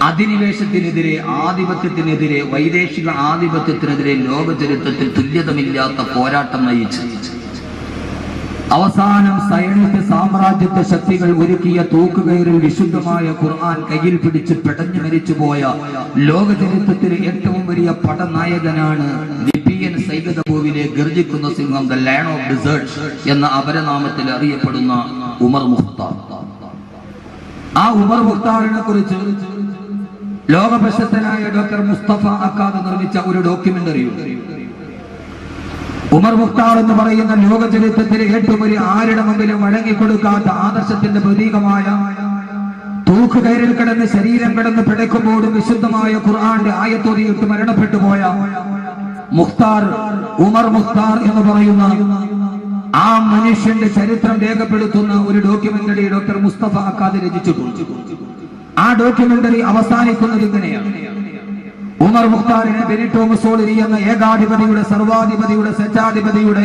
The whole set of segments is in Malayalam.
അധിനിവേശത്തിനെതിരെ, ആധിപത്യത്തിനെതിരെ, വൈദേശിക ആധിപത്യത്തിനെതിരെ ലോക ചരിത്രത്തിൽ തുല്യതമില്ലാത്ത പോരാട്ടം നയിച്ചു. അവസാനം സൈനിക സാമ്രാജ്യത്വ ശക്തികൾ ഒരുക്കിയ തൂക്കുകയറിൽ വിശുദ്ധമായ ഖുർആൻ കയ്യിൽ പിടിച്ച് പെടഞ്ഞു മരിച്ചുപോയ ലോക ചരിത്രത്തിലെ ഏറ്റവും വലിയ പടനായകനാണ് ലിബിയൻ സൈഗതഭൂവിലെ ഗർജിക്കുന്ന സിംഹം, ദ ലയൺ ഓഫ് ഡിസേർട്സ് എന്ന അപരനാമത്തിൽ അറിയപ്പെടുന്ന ഉമർ മുഖ്താർ. ആ ഉമർ മുഖ്താറിനെ കുറിച്ച് ലോക പ്രശസ്തനായ ഡോക്ടർ മുസ്തഫ അക്കാദ് നിർമ്മിച്ച ഒരു ഡോക്യുമെന്ററി ഉണ്ട്. ഉമർ മുഖ്താർ എന്ന് പറയുന്ന ലോക ചരിത്രത്തിലെ ഏറ്റവും വലിയ ആരുടെ മുമ്പിലും വഴങ്ങിക്കൊടുക്കാത്ത ആദർശത്തിന്റെ പ്രതീകമായ തൂക്കുകയറിൽ കിടന്ന് ശരീരം കിടന്ന് പിടയ്ക്കുമ്പോഴും വിശുദ്ധമായ ഖുർആന്റെ ആയത്തോതിയിട്ട് മരണപ്പെട്ടു പോയ മുഖ്താർ, ഉമർ മുഖ്താർ എന്ന് പറയുന്ന ആ മനുഷ്യന്റെ ചരിത്രം രേഖപ്പെടുത്തുന്ന ഒരു ഡോക്യുമെന്ററി ഡോക്ടർ മുസ്തഫ അക്കാദ് രചിച്ചിട്ടുണ്ട്. ആ ഡോക്യുമെന്ററി അവസാനിക്കുന്നത് ഇങ്ങനെയാണ്: ഉമർ മുഖ്താറിനെ ബെനിറ്റോ മുസോളിനി എന്ന ഏകാധിപതിയുടെ, സർവാധിപതിയുടെ, സ്വേച്ഛാധിപതിയുടെ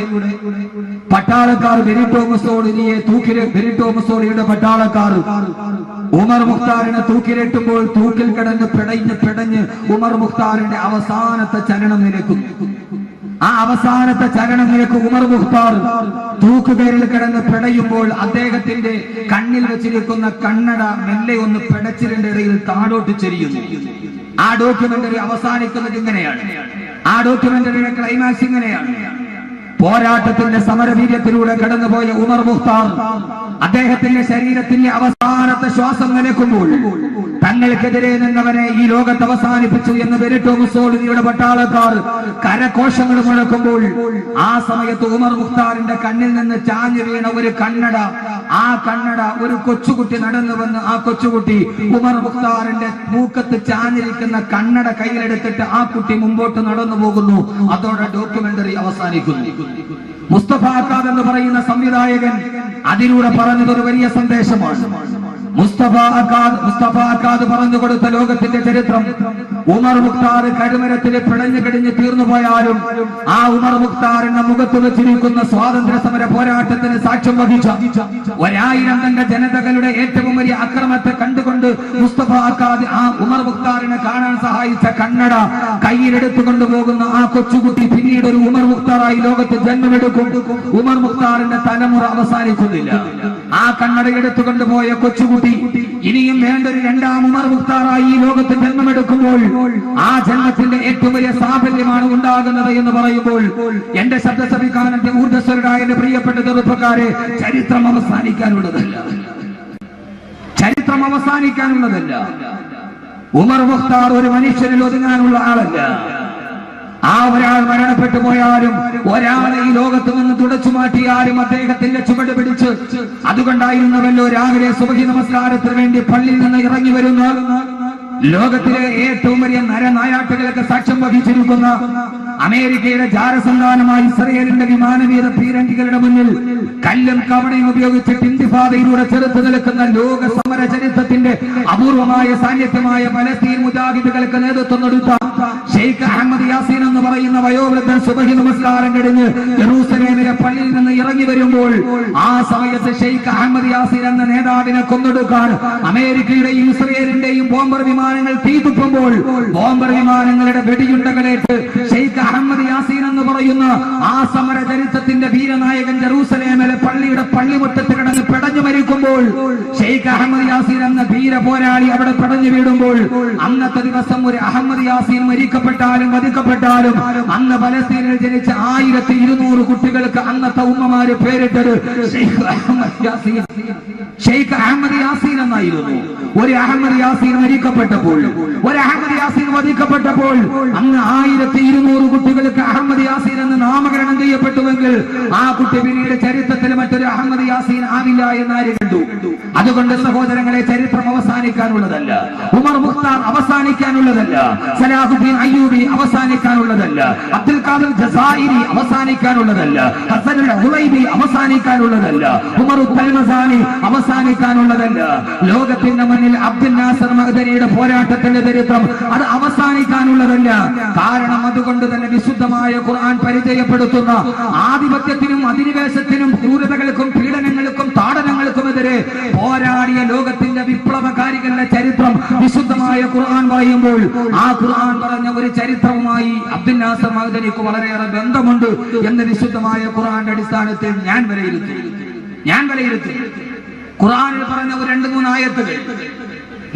പട്ടാളക്കാർ ബെനിറ്റോ മുസോളിനിയുടെ പട്ടാളക്കാർ ഉമർ മുഖ്താറിനെ തൂക്കിലെട്ടുമ്പോൾ തൂക്കിൽ കിടന്ന് പിടഞ്ഞ് ഉമർ മുഖ്താറിന്റെ അവസാനത്തെ ചലനം നിലക്കുന്നു. ആ അവസാനത്തെ ചലനം നിലക്ക് ഉമർ മുഖ്താർ തൂക്കുകയറിൽ കിടന്ന് പിടയുമ്പോൾ അദ്ദേഹത്തിന്റെ കണ്ണിൽ വെച്ചിരിക്കുന്ന കണ്ണട മെല്ലെ ഒന്ന് പിടച്ചിലിന്റെ ഇടയിൽ താഴോട്ട് ചെരിയുന്നു. ആ ഡോക്യുമെന്ററി അവസാനിക്കുന്നത് ഇങ്ങനെയാണ്. ആ ഡോക്യുമെന്ററിയുടെ ക്ലൈമാക്സ് ഇങ്ങനെയാണ്: പോരാട്ടത്തിന്റെ സമരവീര്യത്തിലൂടെ കടന്നുപോയ ഉമർ മുഖ്താർ അദ്ദേഹത്തിന്റെ ശരീരത്തിന്റെ അവസാനത്തെ ശ്വാസം നിലക്കുമ്പോൾ തങ്ങൾക്കെതിരെ നിന്നവനെ ഈ ലോകത്ത് അവസാനിപ്പിച്ചു എന്ന് ബെനിറ്റോ മുസോളിനിയുടെ പട്ടാളക്കാർ കരഘോഷങ്ങൾ മുഴക്കുമ്പോൾ ആ സമയത്ത് ഉമർ മുഖ്താറിന്റെ കണ്ണിൽ നിന്ന് ചാഞ്ഞു വീണ ഒരു കണ്ണട, ആ കണ്ണട ഒരു കൊച്ചുകുട്ടി നടന്നു വന്ന് ആ കൊച്ചുകുട്ടി ഉമർ മുഖ്താറിന്റെ മൂക്കത്ത് ചാഞ്ഞിരിക്കുന്ന കണ്ണട കയ്യിലെടുത്തിട്ട് ആ കുട്ടി മുമ്പോട്ട് നടന്നു പോകുന്നു. അതോടെ ഡോക്യുമെന്ററി അവസാനിക്കുന്നു. മുസ്തഫ അക്കാദ് എന്ന് പറയുന്ന സംവിധായകൻ അതിലൂടെ പറഞ്ഞത് ഒരു വലിയ സന്ദേശമാണ്. മുസ്തഫ അക്കാദ് പറഞ്ഞു കൊടുത്ത ലോകത്തിന്റെ ചരിത്രം, ഉമർ മുഖ്താർ കരുമരത്തിൽ പിടഞ്ഞു കിടിഞ്ഞ് തീർന്നുപോയാലും ആ ഉമർ മുഖ്താറിന്റെ മുഖത്ത് വെച്ചിരിക്കുന്ന സ്വാതന്ത്ര്യ സമര പോരാട്ടത്തിന് സാക്ഷ്യം വഹിച്ച 1000 അംഗ ജനതകളുടെ ഏറ്റവും വലിയ അക്രമത്തെ കണ്ടുകൊണ്ട് മുസ്തഫ അക്കാദ് ആ ഉമർ മുഖ്താറിനെ കാണാൻ സഹായിച്ച കണ്ണട കയ്യിലെടുത്തുകൊണ്ട് പോകുന്ന ആ കൊച്ചുകുട്ടി പിന്നീട് ഒരു ഉമർ മുഖ്താറായി ലോകത്ത് ജന്മമെടുക്കും. ഉമർ മുഖ്താറിന്റെ തലമുറ അവസാനിക്കുന്നില്ല. ആ കണ്ണട എടുത്തുകൊണ്ടുപോയ കൊച്ചുകുട്ടി ഇനിയും വേണ്ട ഒരു രണ്ടാം ഉമർ മുഖ്താറായി ഈ ലോകത്ത് ജന്മമെടുക്കുമ്പോൾ ആ ജന്മത്തിന്റെ ഏറ്റവും വലിയ സാഫല്യമാണ് ഉണ്ടാകുന്നത് എന്ന് പറയുമ്പോൾ എന്റെ ശബ്ദ ശ്രവിക്കാനന്റെ ഊർജ്ജസ്വരരായ എന്റെ പ്രിയപ്പെട്ട ചെറുപ്പക്കാരെ, ചരിത്രം അവസാനിക്കാനുള്ളതല്ല. ചരിത്രം അവസാനിക്കാനുള്ളതല്ല. ഉമർ മുഖ്താർ ഒരു മനുഷ്യനിൽ ഒതുങ്ങാനുള്ള ആളല്ല. ആ ഒരാൾ മരണപ്പെട്ടു പോയാലും, ഒരാളെ ഈ ലോകത്ത് നിന്ന് തുടച്ചു മാറ്റിയാലും അദ്ദേഹത്തിന്റെ ചുവട് പിടിച്ച്, അതുകൊണ്ടായിരുന്നവല്ലോ രാവിലെ സുബഹി നമസ്കാരത്തിന് വേണ്ടി പള്ളിയിൽ നിന്ന് ഇറങ്ങി വരുന്ന ലോകത്തിലെ ഏറ്റവും വലിയ നരനായാട്ടുകൾക്ക് സാക്ഷ്യം വഹിച്ചിരിക്കുന്ന അമേരിക്കയുടെ ജാരസന്താനമായി ഇസ്രയേലിന്റെ വിമാനവീര പീരങ്കികളുടെ മുന്നിൽ കല്ലും കവണയും ഉപയോഗിച്ച് ഇന്തിഫാദയിലൂടെ ചെറുത്തു നിൽക്കുന്ന ലോക സമര ചരിത്രത്തിന്റെ അപൂർവമായ സാന്നിധ്യമായ പലസ്തീൻ മുജാഹിദുകൾക്ക് നേതൃത്വം കൊടുത്ത ഷെയ്ഖ് അഹമ്മദ് യാസീൻ എന്ന് പറയുന്ന വയോവൃദ്ധൻ സുബഹി നമസ്കാരം കഴിഞ്ഞ് ജെറൂസലേമിലെ പള്ളിയിൽ നിന്ന് ഇറങ്ങി വരുമ്പോൾ ആ സമയത്ത് ഷെയ്ഖ് അഹമ്മദ് യാസീൻ എന്ന നേതാവിനെ കൊന്നൊടുക്കാൻ അമേരിക്കയുടെയും ഇസ്രയേലിന്റെയും ബോംബർ വിമാനങ്ങൾ തീതുപ്പുമ്പോൾ ബോംബർ വിമാനങ്ങളുടെ വെടിയുണ്ടകളേറ്റ് ഷെയ്ഖ് അഹമ്മദ് യാസീൻ എന്ന് പറയുന്ന ആ സമര ചരിത്രത്തിന്റെ വീരനായകൻ ജെറൂസലേമിലെ പള്ളിയുടെ പള്ളിമുറ്റത്ത് കിടന്ന് പിടഞ്ഞു മരിക്കുമ്പോൾ ഷെയ്ഖ് അഹമ്മദ് യാസീൻ എന്ന ധീര പോരാളി അവിടെ പിടഞ്ഞു വീടുമ്പോൾ അന്നത്തെ ദിവസം ഒരു അഹമ്മദ് യാസീൻ മരിക്കപ്പെട്ടാലും വധിക്കപ്പെട്ടാലും അന്ന് പലസ്തീനിൽ ജനിച്ച 1200 കുട്ടികൾക്ക് അന്നത്തെ ഉമ്മമാര് പേരിട്ടത് ഷെയ്ഖ് അഹമ്മദ് യാസീൻ എന്നായിരുന്നു. ഒരു അഹമ്മദ് യാസീൻ മരിക്കപ്പെട്ടപ്പോൾ, ഒരു അഹമ്മദ് യാസീൻ വധിക്കപ്പെട്ടപ്പോൾ അന്ന് 1200 കുട്ടികൾക്ക് അഹമ്മദ് യാസീൻ എന്ന് നാമകരണം ചെയ്യപ്പെട്ടുവെങ്കിൽ ആ കുട്ടി പിന്നീട് ചരിത്രത്തിൽ മറ്റൊരു അഹമ്മദ് യാസീൻ ആവില്ല എന്നാര് കണ്ടു? അതുകൊണ്ട് സഹോദരങ്ങളെ, ചരിത്രം അവസാനിക്കാനുള്ളതല്ല. ഉമർ മുഖ്താർ അവസാനിക്കാനുള്ളതല്ല. സലാഹുദ്ദീൻ അയ്യൂബി അവസാനിക്കാനുള്ളതല്ല. അബ്ദുൽ ഖാദിർ ജസായിരി അവസാനിക്കാനുള്ളതല്ല. ഹസനുൽ ഹുലൈബി അവസാനിക്കാനുള്ളതല്ല. ഉമർ തൽമസാനി അവസാനിക്കാനുള്ളതല്ല. ലോകത്തിന്റെ മുന്നിൽ അബ്ദുൽ നാസർ മഅ്ദനിയുടെ പോരാട്ടത്തിന്റെ ചരിത്രം അത് അവസാനിക്കാനുള്ളതല്ല. കാരണം അതുകൊണ്ട് തന്നെ വിശുദ്ധമായ ഖുർആൻ പരിചയപ്പെടുത്തുന്ന ആധിപത്യത്തിനും അധിനിവേശത്തിനും ക്രൂരതകൾക്കും പീഡനങ്ങൾക്കും താടനങ്ങൾക്കുമെതിരെ പോരാടിയ ലോകത്തിന്റെ വിപ്ലവകാരികളുടെ ചരിത്രം വിശുദ്ധമായ ഖുർആൻ പറയുമ്പോൾ ആ ഖുർആൻ പറഞ്ഞ ഒരു ചരിത്രവുമായി അബ്ദുൽ നാസർ മഅ്ദനിക്ക് വളരെയേറെ ബന്ധമുണ്ട് എന്ന് വിശുദ്ധമായ ഖുർആന്റെ അടിസ്ഥാനത്തിൽ ഞാൻ വിലയിരുത്തി. ഖുർആനിൽ പറഞ്ഞ ഒരു 2-3 ആയത്തുകൾ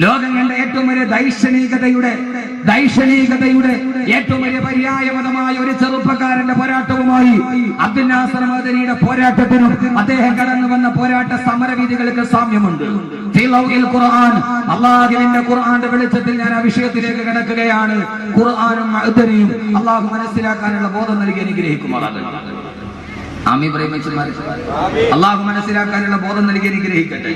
ലോകം കണ്ട ഏറ്റവും വലിയ ദൈക്ഷണികതയുടെ ഏറ്റവും വലിയ പര്യായപദമായ ഒരു ചെറുപ്പക്കാരന്റെ പോരാട്ടവുമായി അബ്ദുൽ നാസർ മഅ്ദനിയുടെ പോരാട്ടത്തിനും അദ്ദേഹം കടന്നു വന്ന പോരാട്ട സമരവീതികൾക്ക് സാമ്യമുണ്ട്. ഖുർആൻ, അല്ലാഹുവിന്റെ ഖുർആന്റെ വെളിച്ചത്തിൽ ഞാൻ ആ വിഷയത്തിലേക്ക് കടക്കുകയാണ്. ഖുർആനും മഅ്ദനിയും അല്ലാഹു മനസ്സിലാക്കാനുള്ള ബോധം നൽകി അനുഗ്രഹിക്കുമാറാകട്ടെ. അള്ളാഹു മനസ്സിലാക്കാനുള്ള ബോധം നൽകി അനുഗ്രഹിക്കട്ടെ.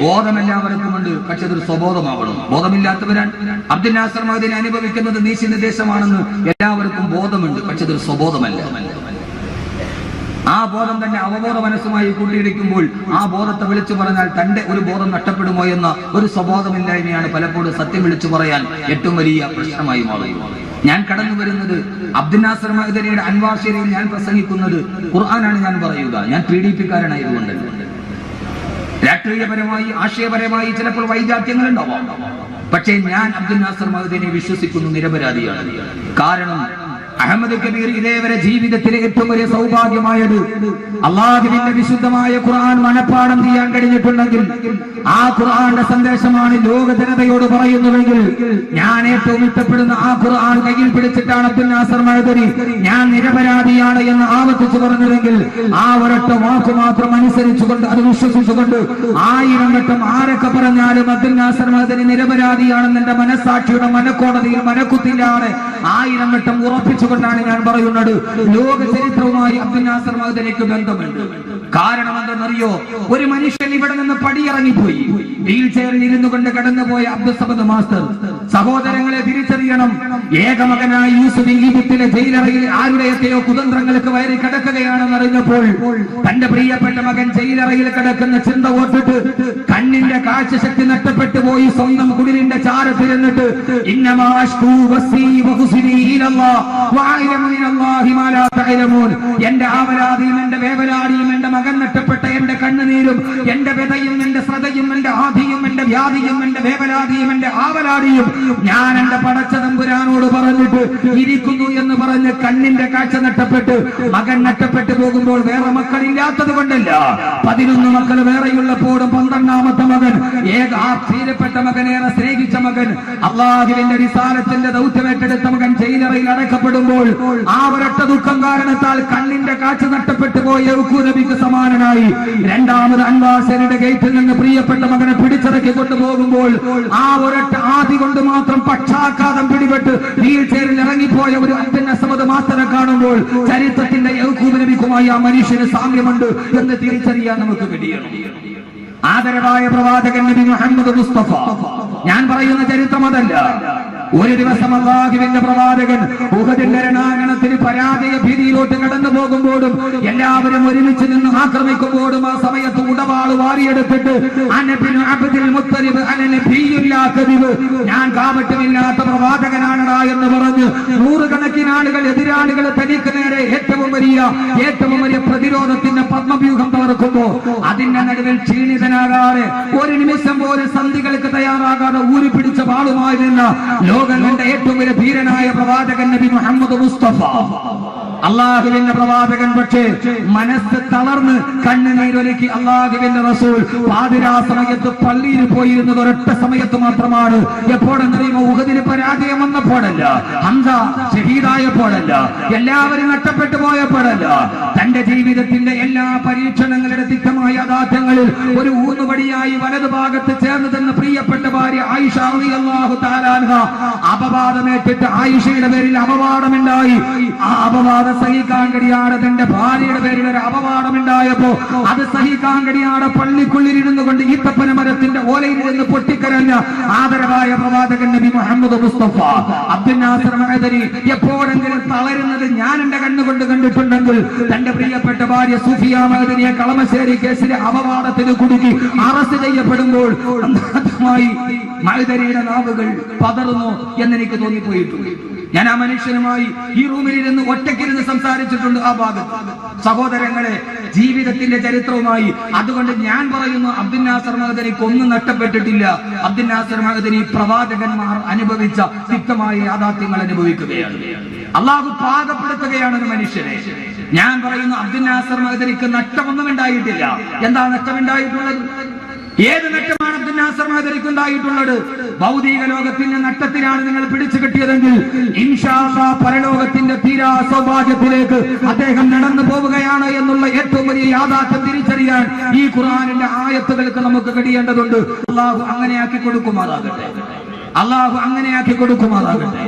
ബോധം എല്ലാവർക്കും ഉണ്ട്, പക്ഷെ അതൊരു സ്വബോധമാവണം. ബോധമില്ലാത്തവരാണ്. അബ്ദുൽ നാസർ മഅ്ദനി അനുഭവിക്കുന്നത് നീതി നിർദ്ദേശമാണെന്ന് എല്ലാവർക്കും ബോധമുണ്ട്, പക്ഷെ അതൊരു സ്വബോധമല്ല. ആ ബോധം തന്നെ അവബോധ മനസ്സുമായി കൂട്ടിയിടിക്കുമ്പോൾ ആ ബോധത്തെ വിളിച്ചു പറഞ്ഞാൽ തന്റെ ഒരു ബോധം നഷ്ടപ്പെടുമോ എന്ന ഒരു സ്വബോധമില്ലായ്മയാണ് പലപ്പോഴും സത്യം വിളിച്ചു പറയാൻ ഏറ്റവും വലിയ പ്രശ്നമായി മാറുന്നത്. ഞാൻ കടന്നു വരുന്നത് അബ്ദുൽ നാസർ മഅ്ദനിയുടെ അൻവാർ ശരീയിൽ ഞാൻ പ്രസംഗിക്കുന്നത് ഖുർആനാണ് ഞാൻ പറയുക. ഞാൻ PDP-കാരനായതുകൊണ്ട് രാഷ്ട്രീയപരമായി ആശയപരമായി ചിലപ്പോൾ വൈജാത്യങ്ങൾ ഉണ്ടാവാം, പക്ഷേ ഞാൻ അബ്ദുൽ നാസർ മഅ്ദനിയെ വിശ്വസിക്കുന്നു, നിരപരാധിയാണ്. കാരണം അഹമ്മദ് കബീർ ഇതേവരെ ജീവിതത്തിലെ ഏറ്റവും വലിയ സൗഭാഗ്യമായത് അല്ലാഹുവിന്റെ വിശുദ്ധമായ ഖുർആൻ മനപ്പാഠം ചെയ്യാൻ കഴിഞ്ഞിട്ടുണ്ടെങ്കിൽ ആ ഖുർആന്റെ സന്ദേശമാണ് ലോക ജനതയോട് പറയുന്നുവെങ്കിൽ ഞാൻ ഏറ്റവും ഇഷ്ടപ്പെടുന്ന ആ ഖുർആൻ കയ്യിൽ പിടിച്ചിട്ടാണ് അബ്ദുൽ നാസർ മഅ്ദനി ഞാൻ നിരപരാധിയാണ് എന്ന് ആവർത്തിച്ചു പറഞ്ഞതെങ്കിൽ ആ ഒരൊറ്റ വാക്ക് മാത്രം അനുസരിച്ചുകൊണ്ട് അത് വിശ്വസിച്ചുകൊണ്ട് 1000 വട്ടം ആരൊക്കെ പറഞ്ഞാലും അബ്ദുൽ നാസർ മഅ്ദനി നിരപരാധിയാണെന്ന് എന്റെ മനസ്സാക്ഷിയുടെ മനക്കോടതിയിൽ മനക്കുത്തില്ലാതെ 1000 വട്ടം ഉറപ്പിച്ചുകൊണ്ടാണ് ഞാൻ പറയുന്നത്. ലോക ചരിത്രവുമായി അബ്ദുൽ നാസർ മഅ്ദനിക്ക് ബന്ധമുണ്ട്. കാരണം എന്തെന്നറിയോ? ഒരു മനുഷ്യൻ ഇവിടെ നിന്ന് പടിയിറങ്ങിപ്പോയി, വീൽ ചെയറിൽ ഇരുന്നു കൊണ്ട് കടന്നുപോയ അബ്ദുൽ സമദ് മാസ്റ്റർ. സഹോദരങ്ങളെ തിരിച്ചറിയണം, ഏകമകനായി യൂസുഫ് ഈജിപ്തിലെ ജയിലറയിൽ ആരുടെയൊക്കെയോ കുതന്ത്രങ്ങൾക്ക് വയറി കിടക്കുകയാണെന്ന് അറിഞ്ഞപ്പോൾ തന്റെ പ്രിയപ്പെട്ട മകൻ ജയിലറയിൽ കിടക്കുന്ന ചിന്ത ഓർത്തിട്ട് കണ്ണിന്റെ കാഴ്ചശക്തി നഷ്ടപ്പെട്ടു പോയി സ്വന്തം കുടിലിന്റെ ചാരത്തിരുന്നിട്ട് എന്റെ ആവലാതിയും എന്റെ വേവലാടിയും എന്റെ മകൻ നഷ്ടപ്പെട്ട എന്റെ കണ്ണുനീരും എന്റെ വ്യതയും എന്റെ ശ്രദ്ധയും എന്റെ ആധിയും എന്റെ വ്യാധിയും എന്റെ വേവലാതിയും എന്റെ ആവലാടിയും ഞാൻ എന്റെ പടച്ച തമ്പുരാനോട് പറഞ്ഞിട്ട് ഇരിക്കുന്നു എന്ന് പറഞ്ഞ് കണ്ണിന്റെ കാഴ്ച നഷ്ടപ്പെട്ട് മകൻ നഷ്ടപ്പെട്ടു പോകുമ്പോൾ വേറെ മക്കളില്ലാത്തത് കൊണ്ടല്ല, 11 മക്കൾ വേറെയുള്ളപ്പോഴും 12ാമത്തെ മകൻ തീരപ്പെട്ട മകനേറെ സ്നേഹിച്ച മകൻ അല്ലാഹുവിന്റെ റിസാലത്തിന്റെ ദൗത്യമേറ്റെടുത്ത മകൻ ജയിലറയിൽ അടക്കപ്പെടുമ്പോൾ ആ ഒരൊറ്റ ദുഃഖം കാരണത്താൽ കണ്ണിന്റെ കാഴ്ച നഷ്ടപ്പെട്ടു പോയ നബിക്ക് സമാനനായി രണ്ടാമത് അൻവാസരുടെ ഗേറ്റിൽ നിന്ന് പ്രിയപ്പെട്ട മകനെ പിടിച്ചിറക്കി കൊണ്ടുപോകുമ്പോൾ ആ ഒരൊറ്റ ആദി കൊണ്ട് മാത്രം പക്ഷാഘാതം പിടിപെട്ട് വീൽ ചെയറിൽ ഇറങ്ങിപ്പോയ ഒരു അബ്ദുൽ നാസർ മാസ്റ്ററെ കാണുമ്പോൾ ചരിത്രത്തിന്റെ യഹൂദ നബിക്കുമായി ആ മനുഷ്യന് സാമ്യമുണ്ട് എന്ന് തിരിച്ചറിയാൻ നമുക്ക് കഴിയണം. ആദരവായ പ്രവാചകൻ നബി മുഹമ്മദ് മുസ്തഫ, ഞാൻ പറയുന്ന ചരിത്രം അതല്ല. ഒരു ദിവസം അല്ലാഹുവിന്റെ പ്രവാചകൻ ഉഹദിന്റെ രണാങ്കണത്തിന് പരാജയ ഭീതിയിലോട്ട് കടന്നു പോകുമ്പോഴും എല്ലാവരും ഒരുമിച്ച് നിന്ന് ആക്രമിക്കുമ്പോഴും ആ സമയത്ത് ഉടവാള് വാരിയെടുത്തിട്ട് ഞാൻ കാപട്യമില്ലാത്ത പ്രവാചകനാണടാ എന്ന് പറഞ്ഞ് 100 കണക്കിന് ആളുകൾ എതിരാളികൾ തനിക്ക് നേരെ ഏറ്റവും വലിയ പ്രതിരോധത്തിന്റെ പത്മവ്യൂഹം തകർക്കുമ്പോ അതിന്റെ നടുവിൽ ക്ഷീണിതനാകാതെ ഒരു നിമിഷം പോലും സന്ധികൾക്ക് തയ്യാറാകാതെ ഊരിപ്പിടിച്ച വാളുമായി നിന്ന ലോകങ്ങളുടെ ഏറ്റവും വലിയ ധീരനായ പ്രവാചകൻ നബി മുഹമ്മദ് മുസ്തഫ അള്ളാഹുവിന്റെ പ്രവാചകൻ പക്ഷേ മനസ്സ് തളർന്ന് കണ്ണുനീരൊരുക്കി അള്ളാഹുവിന്റെ റസൂൽ പാതിരാ സമയത്ത് പള്ളിയിൽ പോയിരുന്നത് ഒരൊറ്റ സമയത്ത് മാത്രമാണ്. എപ്പോഴെന്നറിയുമോ? ഉഹദിന് പരാജയം വന്നപ്പോഴല്ല, ഹംസ ഷഹീദായപ്പോഴല്ല, എല്ലാവരും നഷ്ടപ്പെട്ടു പോയപ്പോഴല്ല, തന്റെ ജീവിതത്തിന്റെ എല്ലാ പരീക്ഷണങ്ങളുടെ തിക്തമായ യാഥാർത്ഥ്യങ്ങളിൽ ഒരു ഊന്നുവടിയായി വലതുഭാഗത്ത് ചേർന്ന് തന്ന പ്രിയപ്പെട്ട ഭാര്യ ആയിഷ റളിയല്ലാഹു തആല അൻഹ അപവാദമേറ്റിട്ട് ആയിഷയുടെ പേരിൽ അപവാദമുണ്ടായി. ആ അപവാദം സഹിക്കാൻ കഴിയാതെ തന്റെ ഭാര്യയുടെ പേരിൽ ഒരു അപവാദമുണ്ടായപ്പോ അത് സഹിക്കാൻ കഴിയാതെ പള്ളിക്കുള്ളിൽ ഇരുന്നു കൊണ്ട് ഈത്തപ്പന മരത്തിന്റെ ഓലയിൽ നിന്ന് പൊട്ടിക്കരഞ്ഞ ആദരവായ പ്രവാചകൻ നബി മുഹമ്മദ് മുസ്തഫ അബ്ദുൽ നാസർ മഅ്ദനി എപ്പോഴെങ്കിലും തളരുന്നത് ഞാൻ എന്റെ കണ്ണുകൊണ്ട് കണ്ടിട്ടുണ്ടെങ്കിൽ തന്റെ പ്രിയപ്പെട്ട ഭാര്യ സുഫിയ മഅ്ദനിയെ കളമശ്ശേരി കേസിലെ അപവാദത്തിന് കുടുക്കി അറസ്റ്റ് ചെയ്യപ്പെടുമ്പോൾ മഅ്ദനിയുടെ നാവുകൾ പതറുന്നു എന്നെനിക്ക് തോന്നിപ്പോയിട്ടുണ്ട്. ഞാൻ ആ മനുഷ്യനുമായി ഈ റൂമിലിരുന്ന് ഒറ്റയ്ക്കിരുന്ന് സംസാരിച്ചിട്ടുണ്ട് ആ ഭാഗത്ത്. സഹോദരങ്ങളെ, ജീവിതത്തിന്റെ ചരിത്രവുമായി. അതുകൊണ്ട് ഞാൻ പറയുന്നു, അബ്ദുൽ നാസർ മഅ്ദനിക്ക് ഒന്നും നഷ്ടപ്പെട്ടിട്ടില്ല. അബ്ദുൽ നാസർ മഅ്ദനി പ്രവാചകന്മാർ അനുഭവിച്ച തിക്തമായ യാഥാർത്ഥ്യങ്ങൾ അനുഭവിക്കുകയാണ്. അള്ളാഹു പാകപ്പെടുത്തുകയാണ് ഒരു മനുഷ്യനെ. ഞാൻ പറയുന്നു, അബ്ദുൽ നാസർ മഅ്ദനിക്ക് നഷ്ടമൊന്നും ഉണ്ടായിട്ടില്ല. എന്താ നഷ്ടമുണ്ടായിട്ടുള്ളത്? ഏത് നഷ്ടമാണ് അബ്ദുൽ നാസർ മഅ്ദനിക്ക് ഉണ്ടായിട്ടുള്ളത്? ഭൗതിക ലോകത്തിന്റെ നഷ്ടത്തിലാണ് നിങ്ങൾ പിടിച്ചു കിട്ടിയതെങ്കിൽ ഇൻഷാ അല്ലാഹ് പരലോകത്തിന്റെ തീരാ സൗഭാഗ്യത്തിലേക്ക് അദ്ദേഹം നടന്നു പോവുകയാണ് എന്നുള്ള ഏറ്റവും വലിയ യാഥാർത്ഥ്യം തിരിച്ചറിയാൻ ഈ ഖുർആനിന്റെ ആയത്തുകൾക്ക് നമുക്ക് കഴിയേണ്ടതുണ്ട്. അള്ളാഹു അങ്ങനെയാക്കി കൊടുക്കുമാറാകട്ടെ. അള്ളാഹു അങ്ങനെയാക്കി കൊടുക്കുമാറാകട്ടെ.